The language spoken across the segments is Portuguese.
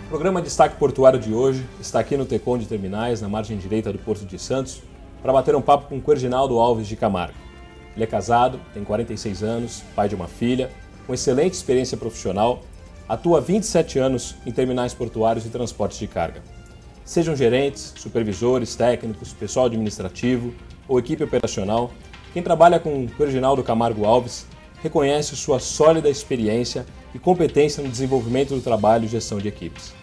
O programa Destaque Portuário de hoje está aqui no Tecon de Terminais, na margem direita do Porto de Santos, para bater um papo com o Querginaldo Alves de Camargo. Ele é casado, tem 46 anos, pai de uma filha, com excelente experiência profissional, atua há 27 anos em terminais portuários e transportes de carga. Sejam gerentes, supervisores, técnicos, pessoal administrativo ou equipe operacional, quem trabalha com o Querginaldo Camargo Alves reconhece sua sólida experiência e competência no desenvolvimento do trabalho e gestão de equipes.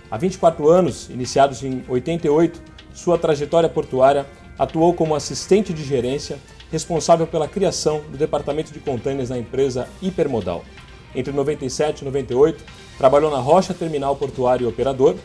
Há 24 anos, iniciados em 88, sua trajetória portuária atuou como assistente de gerência, responsável pela criação do departamento de contêineres na empresa Hipermodal. Entre 97 e 98, trabalhou na Rocha Terminal Portuário e Operador,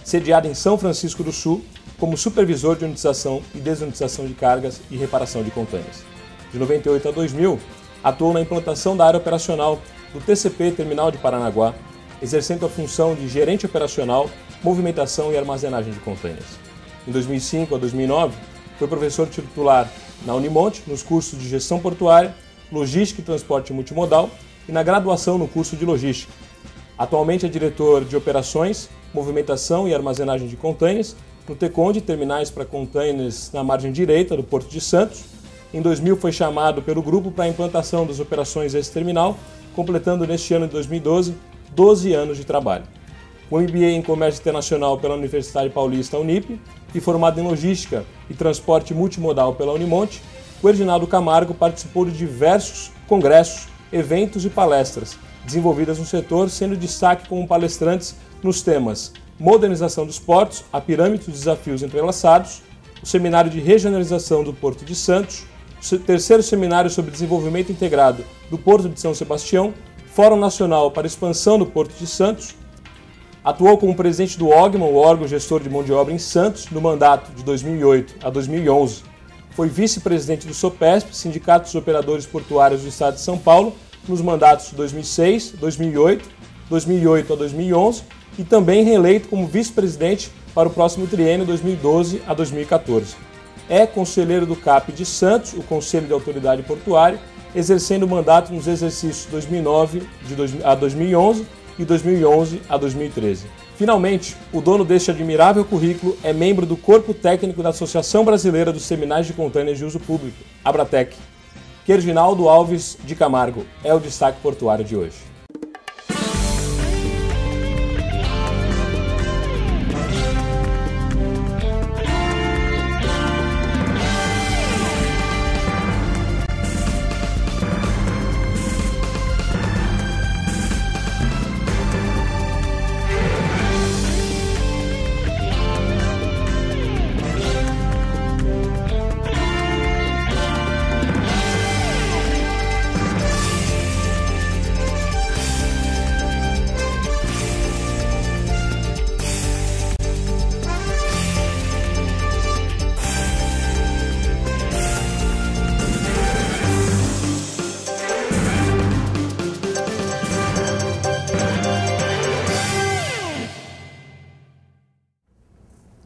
sediada em São Francisco do Sul, como supervisor de unitização e desunitização de cargas e reparação de contêineres. De 98 a 2000, atuou na implantação da área operacional do TCP Terminal de Paranaguá, exercendo a função de gerente operacional, movimentação e armazenagem de contêineres. Em 2005 a 2009, foi professor titular na Unimonte, nos cursos de Gestão Portuária, Logística e Transporte Multimodal e na graduação no curso de Logística. Atualmente é diretor de Operações, Movimentação e Armazenagem de Contêineres no Tecon de Terminais para Contêineres na margem direita do Porto de Santos. Em 2000 foi chamado pelo grupo para a implantação das operações desse terminal, completando neste ano de 2012 12 anos de trabalho. Com MBA em Comércio Internacional pela Universidade Paulista Unip e formado em Logística e Transporte Multimodal pela Unimonte, o Querginaldo Camargo participou de diversos congressos, eventos e palestras desenvolvidas no setor, sendo destaque como palestrantes nos temas Modernização dos Portos, a Pirâmide dos Desafios Entrelaçados, o Seminário de Regionalização do Porto de Santos, o terceiro Seminário sobre Desenvolvimento Integrado do Porto de São Sebastião, Fórum Nacional para a Expansão do Porto de Santos. Atuou como presidente do OGMA, o órgão gestor de mão de obra em Santos, no mandato de 2008 a 2011. Foi vice-presidente do SOPESP, Sindicato dos Operadores Portuários do Estado de São Paulo, nos mandatos de 2006, 2008, 2008 a 2011 e também reeleito como vice-presidente para o próximo triênio 2012 a 2014. É conselheiro do CAP de Santos, o Conselho de Autoridade Portuária, exercendo o mandato nos exercícios 2009 a 2011 e 2011 a 2013. Finalmente, o dono deste admirável currículo é membro do Corpo Técnico da Associação Brasileira dos Terminais de Contêineres de Uso Público, Abratec. Querginaldo Alves de Camargo é o destaque portuário de hoje.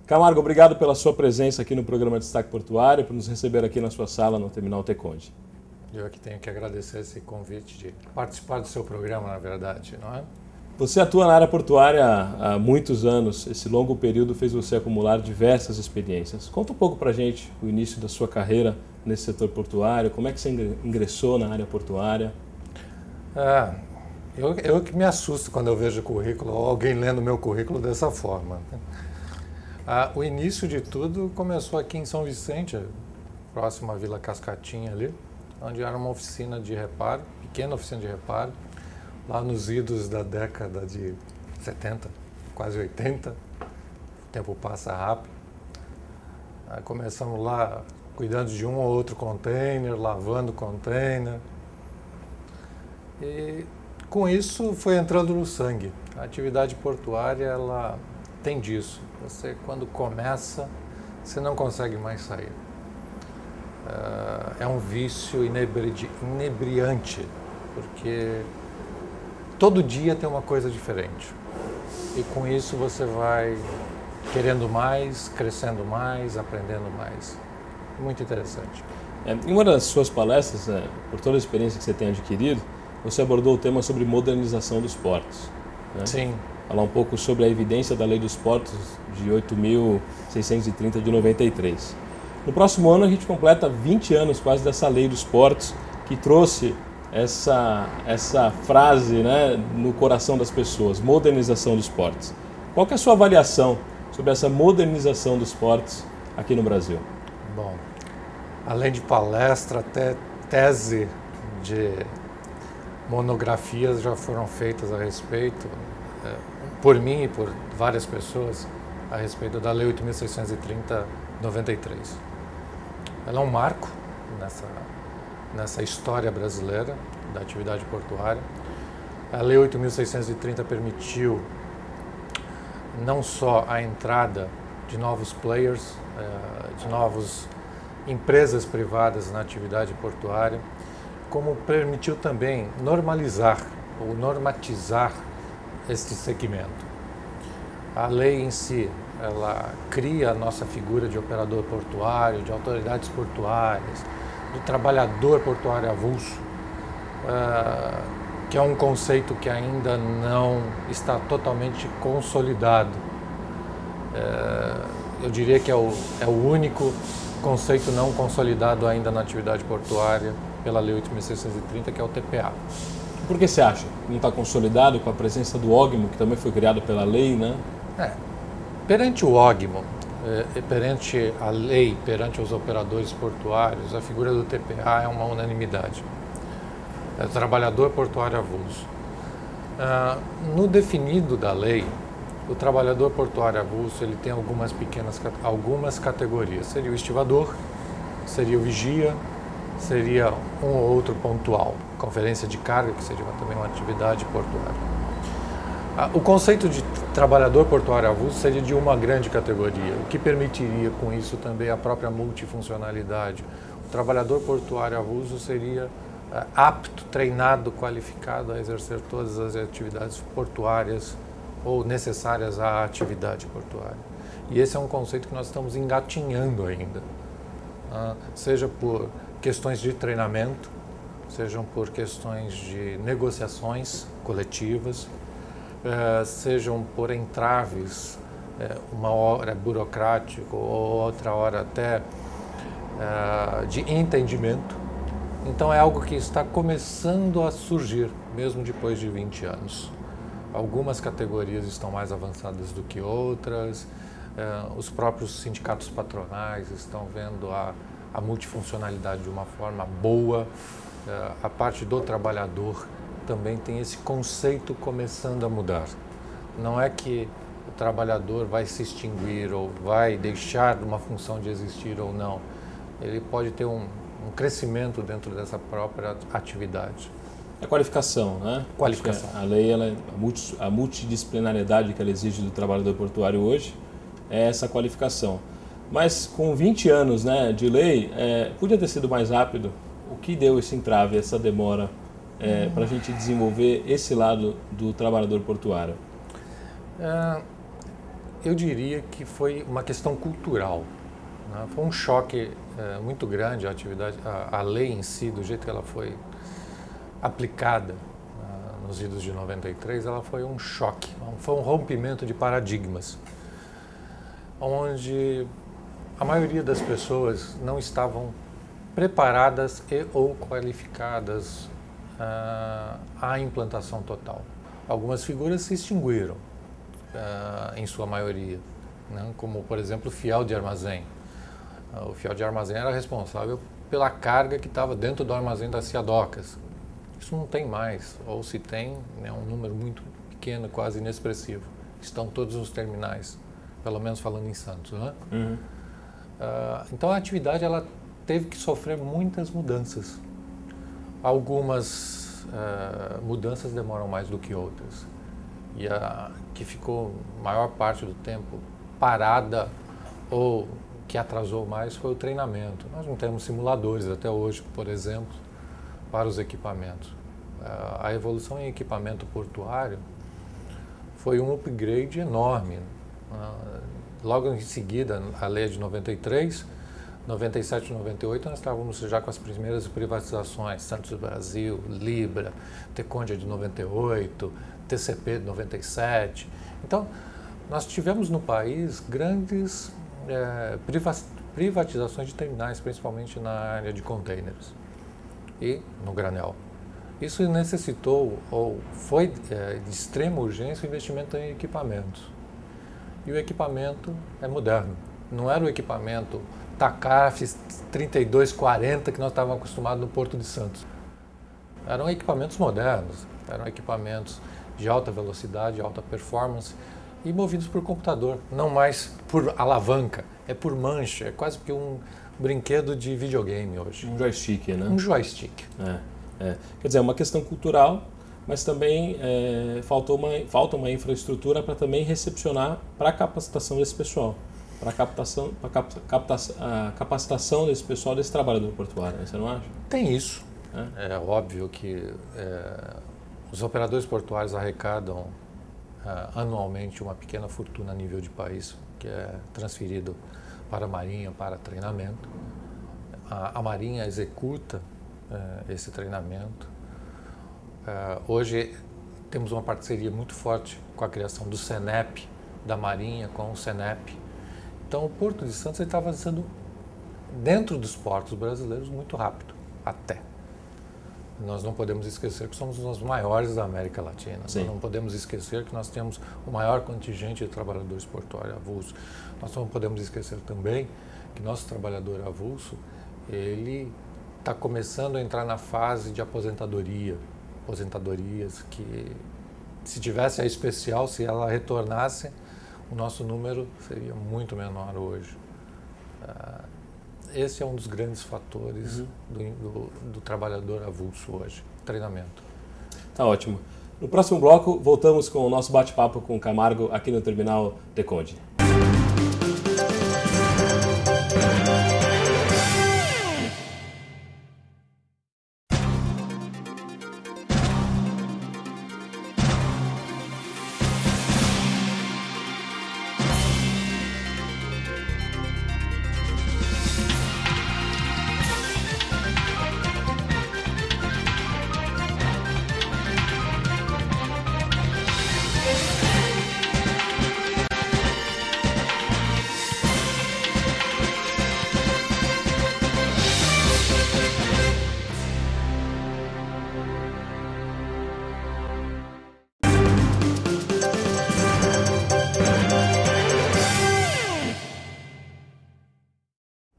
Camargo, obrigado pela sua presença aqui no programa Destaque Portuário, por nos receber aqui na sua sala no Terminal Tecon. Eu que tenho que agradecer esse convite de participar do seu programa, na verdade, não é? Você atua na área portuária há muitos anos. Esse longo período fez você acumular diversas experiências. Conta um pouco pra gente o início da sua carreira nesse setor portuário, como é que você ingressou na área portuária? Eu que me assusto quando eu vejo o currículo, ou alguém lendo meu currículo dessa forma. O início de tudo começou aqui em São Vicente, próximo à Vila Cascatinha ali, onde era uma oficina de reparo, pequena oficina de reparo, lá nos idos da década de 70, quase 80, o tempo passa rápido. Começamos lá cuidando de um ou outro container, lavando container, e com isso foi entrando no sangue. A atividade portuária, ela tem disso. Você, quando começa, você não consegue mais sair. É um vício inebriante, porque todo dia tem uma coisa diferente. E com isso você vai querendo mais, crescendo mais, aprendendo mais. Muito interessante. Em uma das suas palestras, por toda a experiência que você tem adquirido, você abordou o tema sobre modernização dos portos. né? Sim. Falar um pouco sobre a evidência da Lei dos Portos de 8.630 de 93. No próximo ano a gente completa 20 anos quase dessa Lei dos Portos, que trouxe essa frase, né, no coração das pessoas, modernização dos portos. Qual que é a sua avaliação sobre essa modernização dos portos aqui no Brasil? Bom, além de palestra, até tese de monografias já foram feitas a respeito, por mim e por várias pessoas, a respeito da Lei 8.630/93. Ela é um marco nessa história brasileira da atividade portuária. A Lei 8.630 permitiu não só a entrada de novos players, de novas empresas privadas na atividade portuária, como permitiu também normalizar ou normatizar este segmento. A lei em si, ela cria a nossa figura de operador portuário, de autoridades portuárias, do trabalhador portuário avulso, que é um conceito que ainda não está totalmente consolidado. Eu diria que é o único conceito não consolidado ainda na atividade portuária pela Lei 8.630, que é o TPA. Por que você acha que não está consolidado com a presença do OGMO, que também foi criado pela lei, né? Perante o OGMO, perante a lei, perante os operadores portuários, a figura do TPA é uma unanimidade. É o trabalhador portuário avulso. No definido da lei, o trabalhador portuário avulso ele tem algumas categorias. Seria o estivador, seria o vigia, seria um ou outro pontual, conferência de carga, que seria também uma atividade portuária. O conceito de trabalhador portuário avulso seria de uma grande categoria, o que permitiria com isso também a própria multifuncionalidade. O trabalhador portuário avulso seria apto, treinado, qualificado a exercer todas as atividades portuárias ou necessárias à atividade portuária. E esse é um conceito que nós estamos engatinhando ainda, seja por questões de treinamento, sejam por questões de negociações coletivas, sejam por entraves, uma hora burocrático ou outra hora até de entendimento. Então é algo que está começando a surgir, mesmo depois de 20 anos. Algumas categorias estão mais avançadas do que outras, os próprios sindicatos patronais estão vendo a multifuncionalidade de uma forma boa, a parte do trabalhador também tem esse conceito começando a mudar. Não é que o trabalhador vai se extinguir ou vai deixar uma função de existir ou não. Ele pode ter um crescimento dentro dessa própria atividade. A qualificação, né? Qualificação. A lei, a multidisciplinariedade que ela exige do trabalhador portuário hoje é essa qualificação. Mas com 20 anos, né, de lei, podia ter sido mais rápido. O que deu esse entrave, essa demora para a gente desenvolver esse lado do trabalhador portuário? Eu diria que foi uma questão cultural, né? Foi um choque muito grande a atividade, a lei em si, do jeito que ela foi aplicada nos idos de 93, ela foi um choque, foi um rompimento de paradigmas, onde a maioria das pessoas não estavam preparadas e ou qualificadas à implantação total. Algumas figuras se extinguiram, em sua maioria, né? Como, por exemplo, o fiel de armazém. O fiel de armazém era responsável pela carga que estava dentro do armazém das Ciadocas. Isso não tem mais, ou se tem, é um número muito pequeno, quase inexpressivo. Estão todos nos terminais, pelo menos falando em Santos, né? Uhum. Então a atividade ela teve que sofrer muitas mudanças. Algumas mudanças demoram mais do que outras. E a que ficou maior parte do tempo parada ou que atrasou mais foi o treinamento. Nós não temos simuladores até hoje, por exemplo, para os equipamentos. A evolução em equipamento portuário foi um upgrade enorme. Logo em seguida, a lei de 93, 97 e 98, nós estávamos já com as primeiras privatizações, Santos Brasil, Libra, Tecondia de 98, TCP de 97. Então, nós tivemos no país grandes privatizações de terminais, principalmente na área de containers e no granel. Isso necessitou, ou foi de extrema urgência, o investimento em equipamentos. E o equipamento é moderno. Não era o equipamento TACAF 3240 que nós estávamos acostumados no Porto de Santos. Eram equipamentos modernos, eram equipamentos de alta velocidade, alta performance e movidos por computador, não mais por alavanca, é por mancha, é quase que um brinquedo de videogame hoje. Um joystick, né? Um joystick. Quer dizer, é uma questão cultural, mas também falta uma infraestrutura para também recepcionar para a capacitação desse pessoal, para a capacitação desse pessoal, desse trabalhador portuário, você não acha? Tem isso. É óbvio que os operadores portuários arrecadam anualmente uma pequena fortuna a nível de país, que é transferido para a Marinha, para treinamento. A Marinha executa esse treinamento. Hoje temos uma parceria muito forte com a criação do CENEP, da Marinha com o CENEP. Então o Porto de Santos está avançando dentro dos portos brasileiros muito rápido, até. Nós não podemos esquecer que somos os maiores da América Latina. Sim. Nós não podemos esquecer que nós temos o maior contingente de trabalhadores portuários avulso. Nós não podemos esquecer também que nosso trabalhador avulso, ele está começando a entrar na fase de aposentadoria. Aposentadorias que, se tivesse a especial, se ela retornasse, o nosso número seria muito menor hoje. Esse é um dos grandes fatores do trabalhador avulso hoje, treinamento. Tá ótimo. No próximo bloco, voltamos com o nosso bate-papo com o Camargo aqui no Terminal Teconde.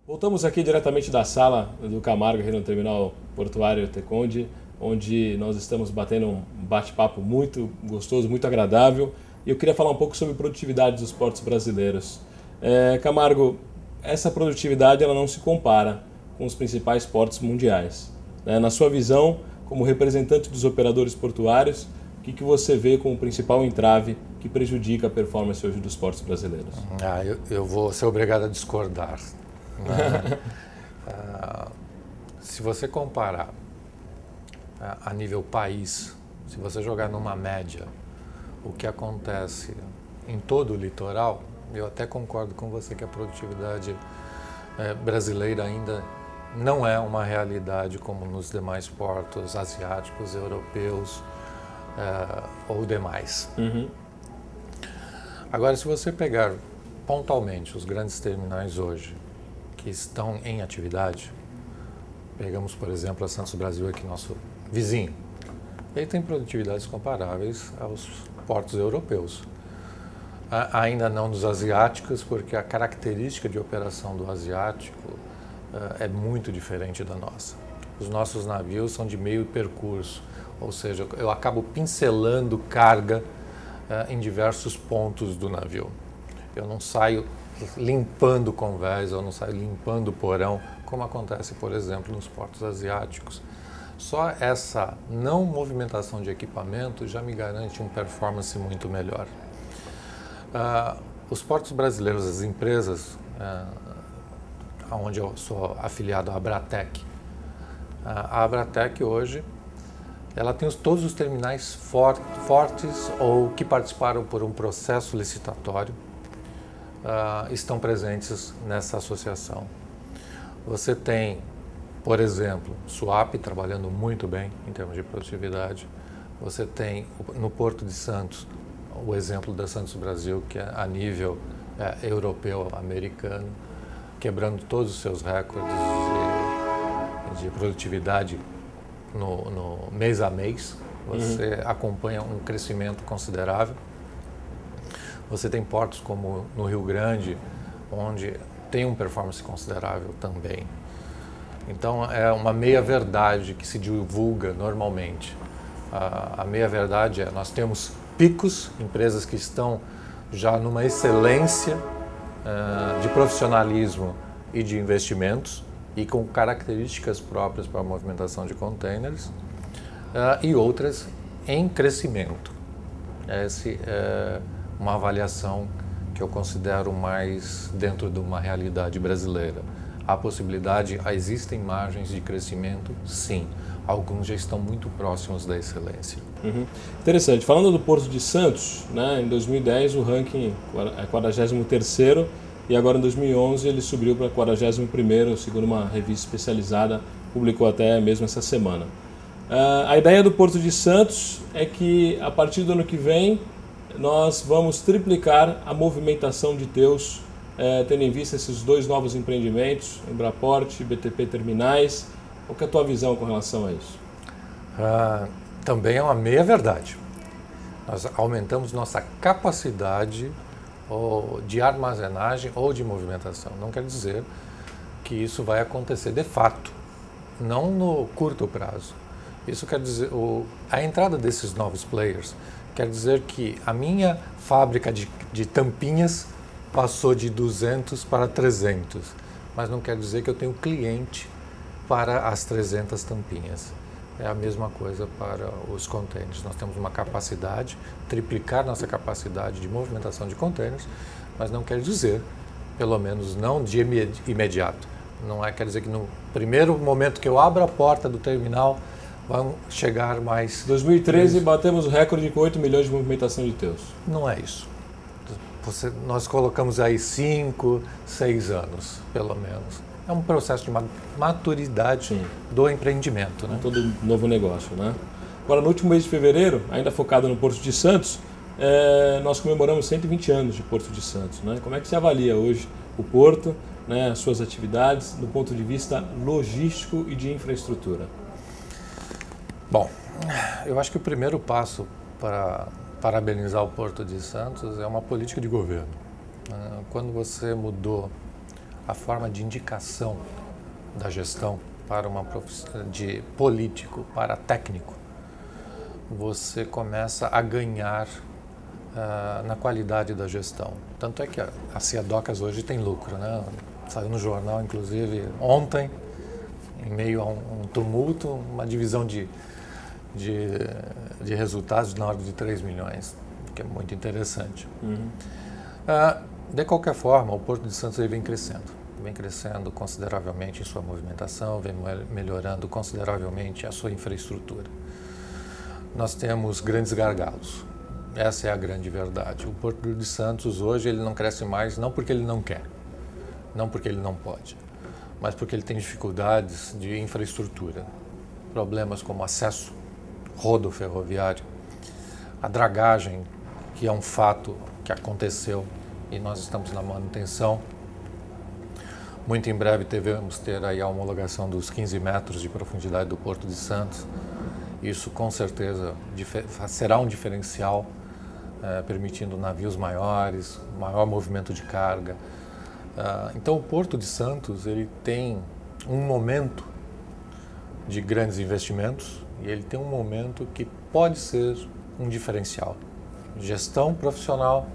Voltamos aqui diretamente da sala do Camargo, aqui no Terminal Portuário Teconde, onde nós estamos batendo um bate-papo muito gostoso, muito agradável. E eu queria falar um pouco sobre produtividade dos portos brasileiros. Camargo, essa produtividade ela não se compara com os principais portos mundiais. Na sua visão, como representante dos operadores portuários, o que você vê como o principal entrave que prejudica a performance hoje dos portos brasileiros? Eu vou ser obrigado a discordar. Se você comparar a nível país, se você jogar numa média o que acontece em todo o litoral, eu até concordo com você que a produtividade brasileira ainda não é uma realidade como nos demais portos asiáticos, europeus ou demais. Agora, se você pegar pontualmente os grandes terminais hoje que estão em atividade, pegamos, por exemplo, a Santos Brasil, aqui nosso vizinho, ele tem produtividades comparáveis aos portos europeus. Ainda não dos asiáticos, porque a característica de operação do asiático é muito diferente da nossa. Os nossos navios são de meio percurso, ou seja, eu acabo pincelando carga em diversos pontos do navio. Eu não saio limpando convés, eu não saio limpando o porão, como acontece, por exemplo, nos portos asiáticos. Só essa não movimentação de equipamento já me garante uma performance muito melhor. Os portos brasileiros, as empresas, onde eu sou afiliado à Abratec, a Abratec hoje, ela tem todos os terminais fortes ou que participaram por um processo licitatório, estão presentes nessa associação. Você tem, por exemplo, Suape trabalhando muito bem em termos de produtividade. Você tem no Porto de Santos o exemplo da Santos Brasil, que é a nível europeu, americano, quebrando todos os seus recordes de produtividade no mês a mês. Você acompanha um crescimento considerável. Você tem portos como no Rio Grande, onde tem uma performance considerável também. Então, é uma meia-verdade que se divulga normalmente. A meia-verdade é, nós temos picos, empresas que estão já numa excelência de profissionalismo e de investimentos e com características próprias para a movimentação de containers, e outras em crescimento. Essa é uma avaliação que eu considero mais dentro de uma realidade brasileira. A possibilidade, existem margens de crescimento, sim. Alguns já estão muito próximos da excelência. Interessante. Falando do Porto de Santos, né, em 2010 o ranking é 43º e agora em 2011 ele subiu para 41º, segundo uma revista especializada, publicou até mesmo essa semana. A ideia do Porto de Santos é que a partir do ano que vem nós vamos triplicar a movimentação de teus, tendo em vista esses dois novos empreendimentos, Embraport e BTP Terminais. Qual que é a tua visão com relação a isso? Também é uma meia-verdade. Nós aumentamos nossa capacidade de armazenagem ou de movimentação. Não quer dizer que isso vai acontecer de fato, não no curto prazo. Isso quer dizer, a entrada desses novos players quer dizer que a minha fábrica de tampinhas passou de 200 para 300, mas não quer dizer que eu tenho cliente para as 300 tampinhas. É a mesma coisa para os containers. Nós temos uma capacidade, triplicar nossa capacidade de movimentação de containers, mas não quer dizer, pelo menos não de imediato. Não quer dizer que no primeiro momento que eu abro a porta do terminal, vão chegar mais... Em 2013 batemos o recorde com 8 milhões de movimentação de teus. Não é isso. Nós colocamos aí 5, 6 anos, pelo menos. É um processo de maturidade do empreendimento, né? Todo novo negócio, né? Agora, no último mês de fevereiro, ainda focado no Porto de Santos, nós comemoramos 120 anos de Porto de Santos, né? Como é que se avalia hoje o Porto, né, as suas atividades, do ponto de vista logístico e de infraestrutura? Bom, eu acho que o primeiro passo para parabenizar o Porto de Santos é uma política de governo. Quando você mudou a forma de indicação da gestão para uma profissão de político para técnico, você começa a ganhar na qualidade da gestão. Tanto é que a Ciadocas hoje tem lucro, né? Saiu no jornal, inclusive, ontem, em meio a um tumulto, uma divisão de resultados na ordem de 3 milhões, que é muito interessante. De qualquer forma, o Porto de Santos vem crescendo consideravelmente em sua movimentação, vem melhorando consideravelmente a sua infraestrutura. Nós temos grandes gargalos, essa é a grande verdade. O Porto de Santos hoje ele não cresce mais, não porque ele não quer, não porque ele não pode, mas porque ele tem dificuldades de infraestrutura, problemas como acesso rodoferroviário, a dragagem, que é um fato que aconteceu e nós estamos na manutenção. Muito em breve devemos ter aí a homologação dos 15 metros de profundidade do Porto de Santos. Isso com certeza será um diferencial, permitindo navios maiores, maior movimento de carga. Então o Porto de Santos ele tem um momento de grandes investimentos e ele tem um momento que pode ser um diferencial. Gestão profissional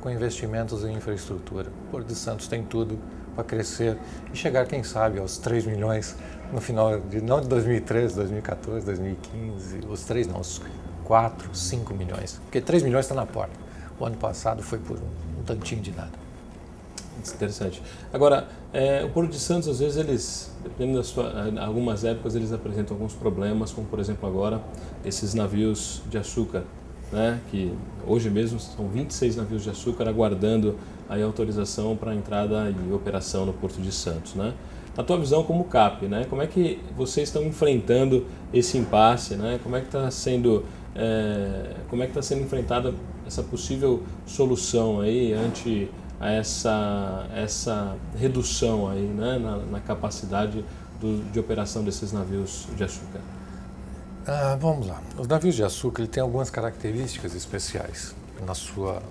com investimentos em infraestrutura. O Porto de Santos tem tudo para crescer e chegar, quem sabe, aos 3 milhões no final, não de 2013, 2014, 2015, os 3 não, os 4, 5 milhões. Porque 3 milhões está na porta. O ano passado foi por um tantinho de nada. Interessante. Agora, o Porto de Santos, às vezes, dependendo algumas épocas, eles apresentam alguns problemas, como, por exemplo, agora, esses navios de açúcar, né, que hoje mesmo são 26 navios de açúcar aguardando aí a autorização para a entrada e operação no Porto de Santos, né? Na tua visão como CAP, né, como é que vocês estão enfrentando esse impasse, né? Como é que está sendo como é que está sendo enfrentada essa possível solução aí ante essa redução aí, né, na capacidade de operação desses navios de açúcar? Vamos lá. Os navios de açúcar ele têm algumas características especiais na sua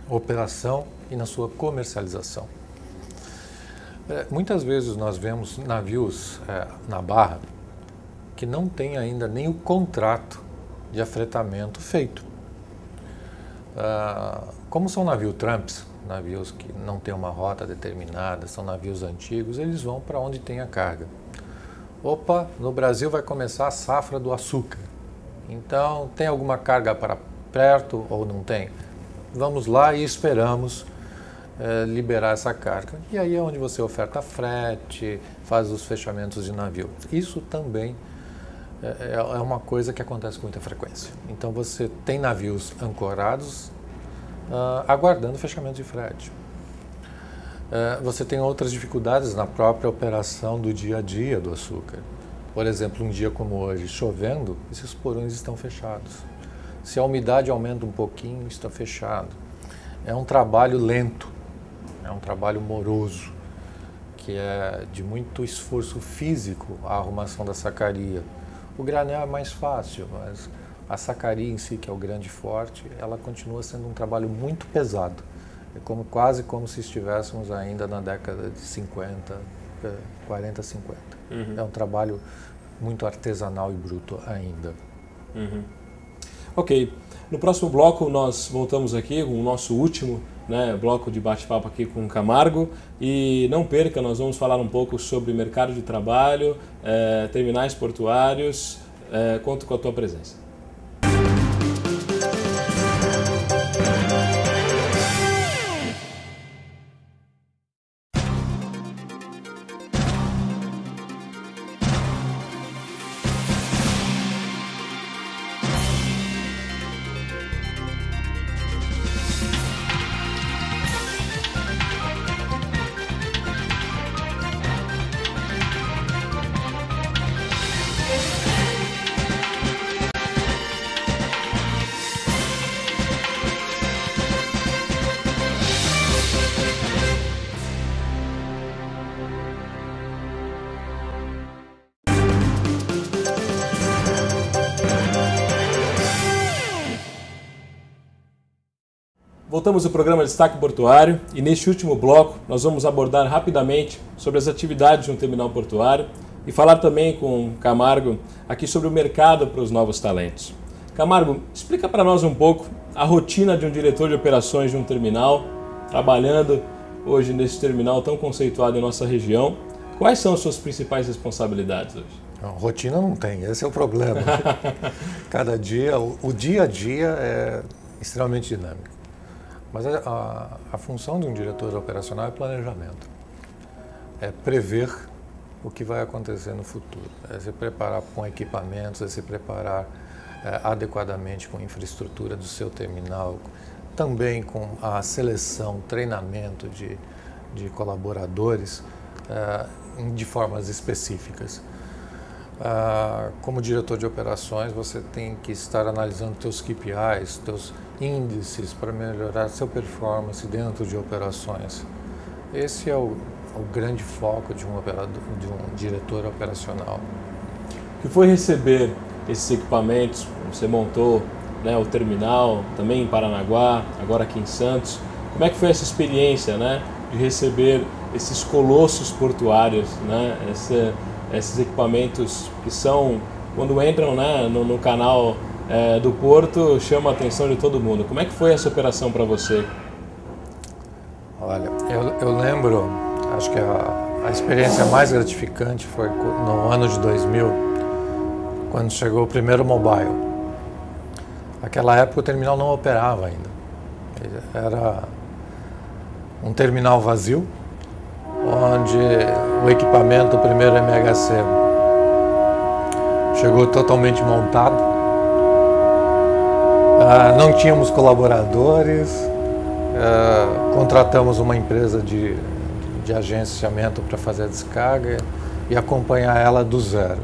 operação e na sua comercialização. Muitas vezes nós vemos navios na Barra que não tem ainda nem o contrato de afretamento feito. Como são navios Trumps, navios que não têm uma rota determinada, são navios antigos, eles vão para onde tem a carga. Opa, no Brasil vai começar a safra do açúcar. Então, tem alguma carga para perto ou não tem? Vamos lá e esperamos liberar essa carga. E aí é onde você oferta frete, faz os fechamentos de navio. Isso também é uma coisa que acontece com muita frequência. Então, você tem navios ancorados aguardando fechamento de frete. Você tem outras dificuldades na própria operação do dia a dia do açúcar. Por exemplo, um dia como hoje, chovendo, esses porões estão fechados. Se a umidade aumenta um pouquinho, está fechado. É um trabalho lento, é um trabalho moroso, que é de muito esforço físico a arrumação da sacaria. O granel é mais fácil, mas a sacaria em si, que é o grande forte, ela continua sendo um trabalho muito pesado. É quase como se estivéssemos ainda na década de 50, 40, 50. É um trabalho muito artesanal e bruto ainda. Ok. No próximo bloco nós voltamos aqui com o nosso último bloco de bate-papo aqui com o Camargo. E não perca, nós vamos falar um pouco sobre mercado de trabalho, terminais portuários. Conto com a tua presença. Voltamos ao programa Destaque Portuário e neste último bloco nós vamos abordar rapidamente sobre as atividades de um terminal portuário e falar também com o Camargo aqui sobre o mercado para os novos talentos. Camargo, explica para nós um pouco a rotina de um diretor de operações de um terminal, trabalhando hoje nesse terminal tão conceituado em nossa região. Quais são as suas principais responsabilidades hoje? Rotina não tem, esse é o problema. Cada dia, o dia a dia é extremamente dinâmico. Mas a função de um diretor operacional é planejamento. É prever o que vai acontecer no futuro. É se preparar com equipamentos, é se preparar adequadamente com a infraestrutura do seu terminal, também com a seleção, treinamento de colaboradores de formas específicas. Como diretor de operações, você tem que estar analisando teus KPIs, teus índices para melhorar seu performance dentro de operações. Esse é o grande foco de um diretor operacional. O que foi receber esses equipamentos? Você montou o terminal também em Paranaguá, agora aqui em Santos. Como é que foi essa experiência de receber esses colossos portuários, esses equipamentos que são, quando entram no canal do porto, chama a atenção de todo mundo. Como é que foi essa operação para você? Olha, eu lembro, acho que a experiência mais gratificante foi no ano de 2000, quando chegou o primeiro mobile. Naquela época o terminal não operava ainda. Era um terminal vazio, onde o equipamento, o primeiro MHC, chegou totalmente montado. Não tínhamos colaboradores, contratamos uma empresa de agenciamento para fazer a descarga e acompanhar ela do zero.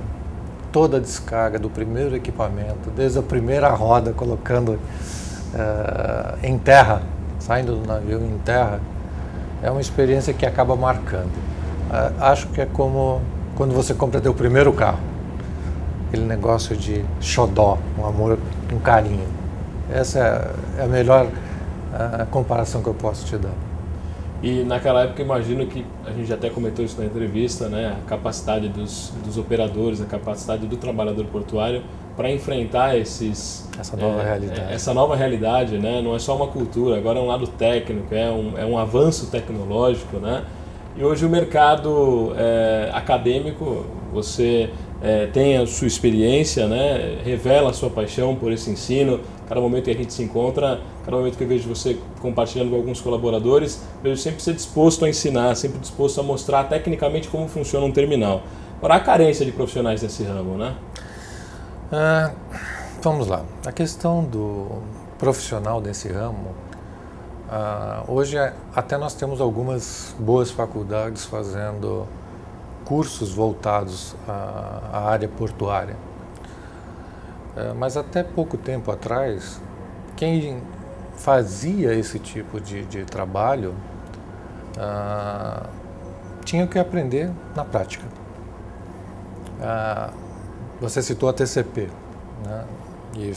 toda a descarga do primeiro equipamento, desde a primeira roda colocando em terra, saindo do navio em terra, é uma experiência que acaba marcando. Acho que é como quando você compra teu primeiro carro, aquele negócio de xodó, um amor, um carinho. Essa é a melhor comparação que eu posso te dar. E naquela época, imagino que, a gente até comentou isso na entrevista, né, a capacidade dos operadores, a capacidade do trabalhador portuário para enfrentar essa nova realidade, né? Não é só uma cultura, agora é um lado técnico, é um avanço tecnológico, né? E hoje o mercado acadêmico, você tem a sua experiência, né? Revela a sua paixão por esse ensino. Cada momento que a gente se encontra, cada momento que eu vejo você compartilhando com alguns colaboradores, vejo sempre ser disposto a ensinar, sempre disposto a mostrar tecnicamente como funciona um terminal. Agora, há carência de profissionais nesse ramo, né? Vamos lá. A questão do profissional desse ramo, hoje até nós temos algumas boas faculdades fazendo cursos voltados à área portuária. Mas até pouco tempo atrás, quem fazia esse tipo de trabalho tinha que aprender na prática. Você citou a TCP, né? E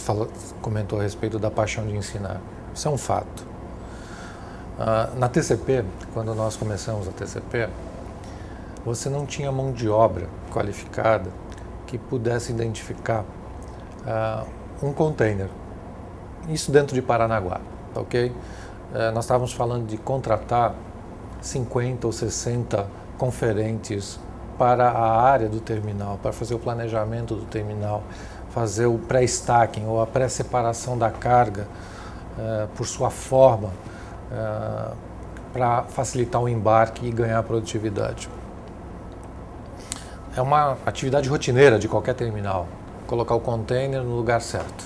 comentou a respeito da paixão de ensinar. Isso é um fato. Na TCP, quando nós começamos a TCP, você não tinha mão de obra qualificada que pudesse identificar um container. Isso dentro de Paranaguá, ok? Nós estávamos falando de contratar 50 ou 60 conferentes para a área do terminal, para fazer o planejamento do terminal, fazer o pré-stacking ou a pré-separação da carga por sua forma, para facilitar o embarque e ganhar produtividade. É uma atividade rotineira de qualquer terminal, colocar o container no lugar certo.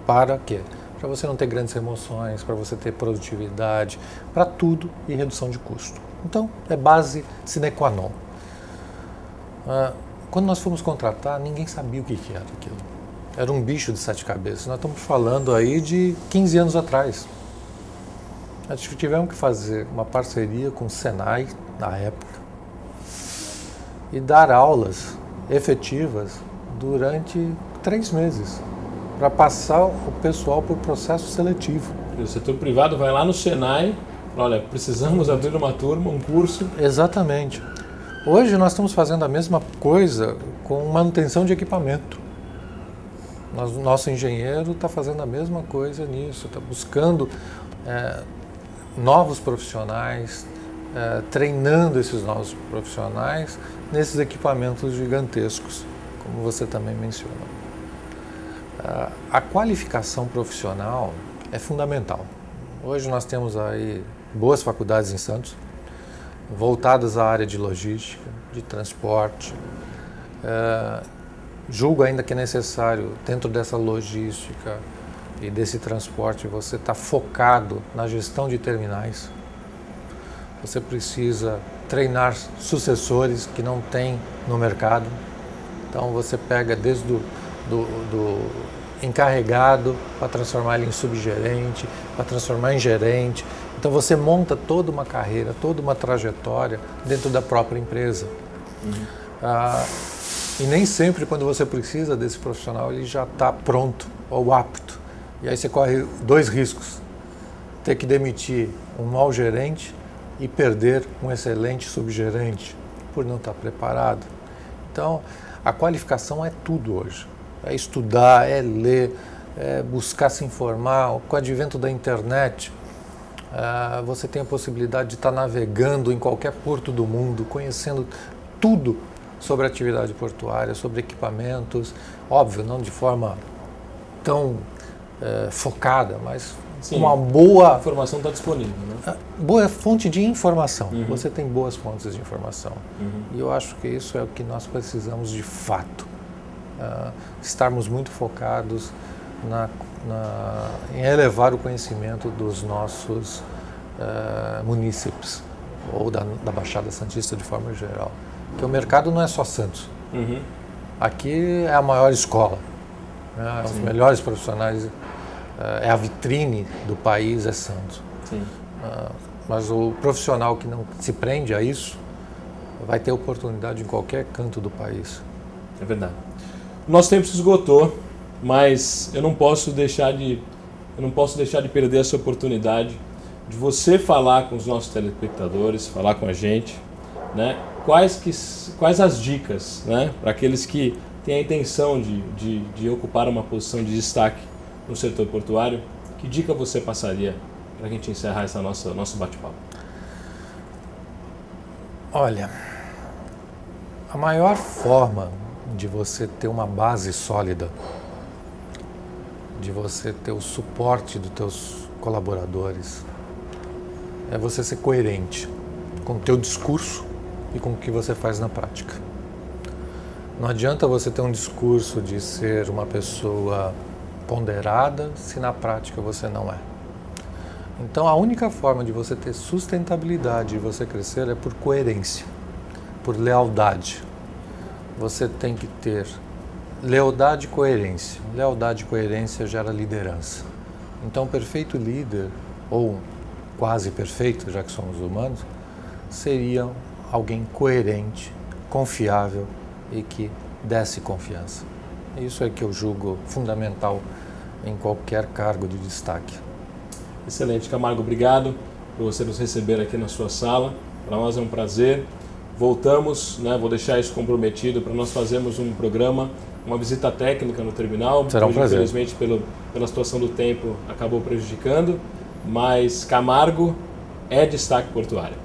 Para quê? Para você não ter grandes remoções, para você ter produtividade, para tudo e redução de custo. Então, é base sine qua non. Quando nós fomos contratar, ninguém sabia o que era aquilo. Era um bicho de 7 cabeças. Nós estamos falando aí de 15 anos atrás. Nós tivemos que fazer uma parceria com o Senai, na época, e dar aulas efetivas durante 3 meses, para passar o pessoal por processo seletivo. O setor privado vai lá no Senai, olha, precisamos abrir uma turma, um curso. Exatamente. Hoje nós estamos fazendo a mesma coisa com manutenção de equipamento. Nosso engenheiro está fazendo a mesma coisa nisso, está buscando novos profissionais, treinando esses novos profissionais nesses equipamentos gigantescos, como você também mencionou. A qualificação profissional é fundamental. Hoje nós temos aí boas faculdades em Santos, voltadas à área de logística, de transporte. Julgo ainda que é necessário, dentro dessa logística e desse transporte, você estar focado na gestão de terminais. Você precisa treinar sucessores que não tem no mercado. Então você pega desde do encarregado para transformar ele em subgerente, para transformar em gerente. Então você monta toda uma carreira, toda uma trajetória dentro da própria empresa. E nem sempre quando você precisa desse profissional ele já está pronto ou apto. E aí você corre 2 riscos. Ter que demitir um mau gerente e perder um excelente subgerente por não estar preparado. Então a qualificação é tudo hoje. É estudar, é ler, é buscar se informar. Com o advento da internet, você tem a possibilidade de estar navegando em qualquer porto do mundo, conhecendo tudo sobre a atividade portuária, sobre equipamentos. Óbvio, não de forma tão focada, mas Sim, uma boa... A informação está disponível, né? Boa fonte de informação. Você tem boas fontes de informação. E eu acho que isso é o que nós precisamos de fato. Estarmos muito focados em elevar o conhecimento dos nossos munícipes ou da Baixada Santista de forma geral. Porque o mercado não é só Santos. Aqui é a maior escola, né? Os melhores profissionais, é a vitrine do país, é Santos. Sim. Mas o profissional que não se prende a isso vai ter oportunidade em qualquer canto do país. É verdade. O nosso tempo se esgotou, mas eu não posso deixar de perder essa oportunidade de você falar com os nossos telespectadores, falar com a gente, né? Quais as dicas, né, para aqueles que têm a intenção de ocupar uma posição de destaque no setor portuário? Que dica você passaria para a gente encerrar nosso bate-papo? Olha, a maior forma de você ter uma base sólida, de você ter o suporte dos teus colaboradores, é você ser coerente com o teu discurso e com o que você faz na prática. Não adianta você ter um discurso de ser uma pessoa ponderada se na prática você não é. Então a única forma de você ter sustentabilidade e você crescer é por coerência, por lealdade. Você tem que ter lealdade e coerência. Lealdade e coerência gera liderança. Então, perfeito líder, ou quase perfeito, já que somos humanos, seria alguém coerente, confiável e que desse confiança. Isso é que eu julgo fundamental em qualquer cargo de destaque. Excelente, Camargo. Obrigado por você nos receber aqui na sua sala. Para nós é um prazer. Voltamos, né, vou deixar isso comprometido para nós fazermos um programa, uma visita técnica no terminal. Será um prazer. Infelizmente, pela situação do tempo, acabou prejudicando, mas Camargo é destaque portuário.